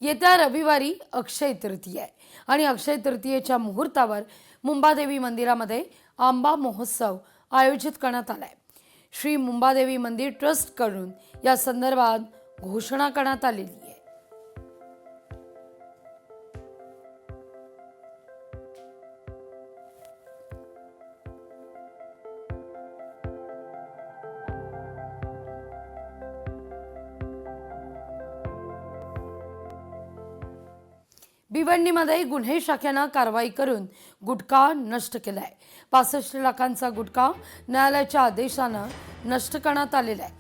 येत्या रविवारी अक्षय तृतीया आहे आणि अक्षय तृतीयेच्या मुहूर्तावर मुंबादेवी मंदिरामध्ये आंबा महोत्सव आयोजित करण्यात आलाय। श्री मुंबादेवी मंदिर ट्रस्ट कडून या संदर्भात घोषणा करण्यात आलेली आहे। भिवंडीमध्ये गुन्हे शाखेनं कारवाई करून गुटखा नष्ट केलाय। 65 लाखांचा गुटखा न्यायालयाच्या आदेशानं नष्ट करण्यात आलेला आहे।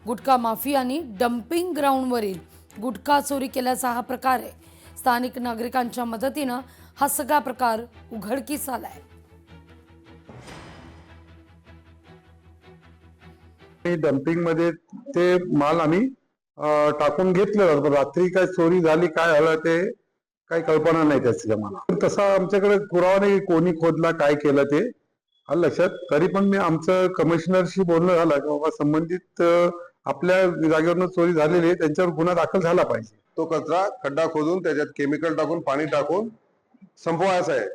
गुटखा माफियांनी डम्पिंग ग्राउंडवरील गुटखा चोरी केल्याचा हा प्रकार आहे। स्थानिक नागरिकांच्या मदतीनं हा सगळा प्रकार उघडकीस आलाय। डम्पिंग मध्ये ते माल आम्ही टाकून घेतलं। रात्री काय चोरी झाली काय झालं ते काही कल्पना नाही त्याची आम्हाला। तसा आमच्याकडे पुरावा नाही कोणी खोदला काय केलं ते आलं लक्षात। तरी पण मी आमचं कमिशनरशी बोलणं झालं की बाबा संबंधित आपल्या जागेवरून चोरी झालेली आहे त्यांच्यावर गुन्हा दाखल झाला पाहिजे। तो कचरा खड्डा खोदून त्याच्यात केमिकल टाकून पाणी टाकून संपवायचा आहे।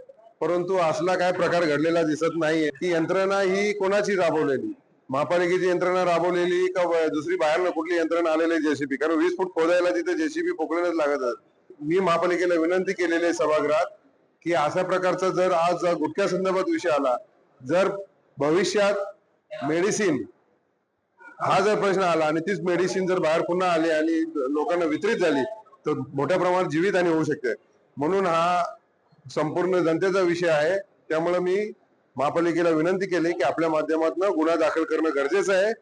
परंतु असला काय प्रकार घडलेला दिसत नाहीये। ती यंत्रणा ही कोणाची राबवलेली, महापालिकेची यंत्रणा राबवलेली का दुसरी बाहेरनं कुठली यंत्रणा आलेली जेसीबी? कारण 20 फूट खोदायला तिथे जेसीबी पोकळणच लागत। मी महापालिकेला विनंती केलेली आहे सभागृहात की अशा प्रकारचा जर आज गुटख्या संदर्भात विषय आला, जर भविष्यात मेडिसिन हा जर प्रश्न आला आणि तीच मेडिसिन जर बाहेर पुन्हा आली आणि लोकांना वितरित झाली तर मोठ्या प्रमाणात जीवितहानी होऊ शकते। म्हणून हा संपूर्ण जनतेचा विषय आहे। त्यामुळे मी महापालिकेला विनंती केली की आपल्या माध्यमातून गुन्हा दाखल करणं गरजेचं आहे।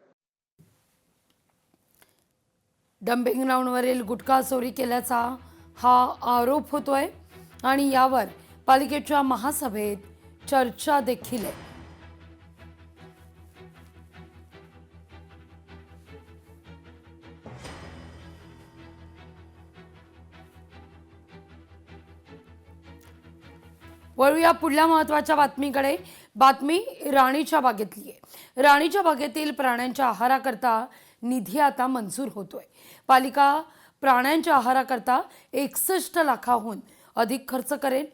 डम्पिंग ग्राउंडवरील गुटखा चोरी केल्याचा हा आरोप होतोय आणि यावर पालिकेच्या महासभेत चर्चा देखील आहे। वळूया पुढल्या महत्त्वाच्या बातमीकडे। बातमी राणीच्या बागेतली आहे। राणीच्या बागेतील प्राण्यांच्या आहाराकरता निधी आता मंजूर होतोय। पालिका प्राण्यांच्या आहाराकरता 61 लाखाहून अधिक खर्च करेल।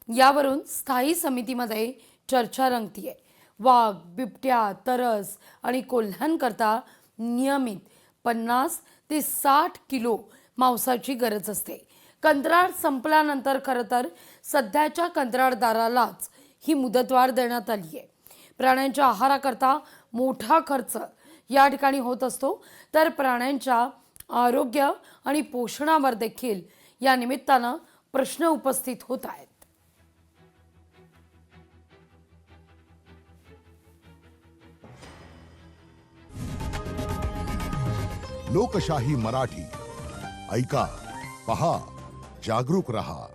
यावरून स्थायी समितीमध्ये चर्चा रंगतीये। वाघ, बिबट्या, तरस आणि कोल्ह्यांकरता नियमित 50 ते 60 किलो मांसाची गरज असते। कंत्राट संपल्यानंतर खरं तर सध्याच्या कंत्राटदारालाच ही मुदतवाढ देण्यात आली आहे। प्राण्यांच्या आहाराकरता मोठा खर्च या ठिकाणी होत असतो, तर प्राण्यांच्या आरोग्य आणि पोषणावर देखील या निमित्तानं प्रश्न उपस्थित होत आहेत। लोकशाही मराठी ऐका, पहा, जागरूक रहा।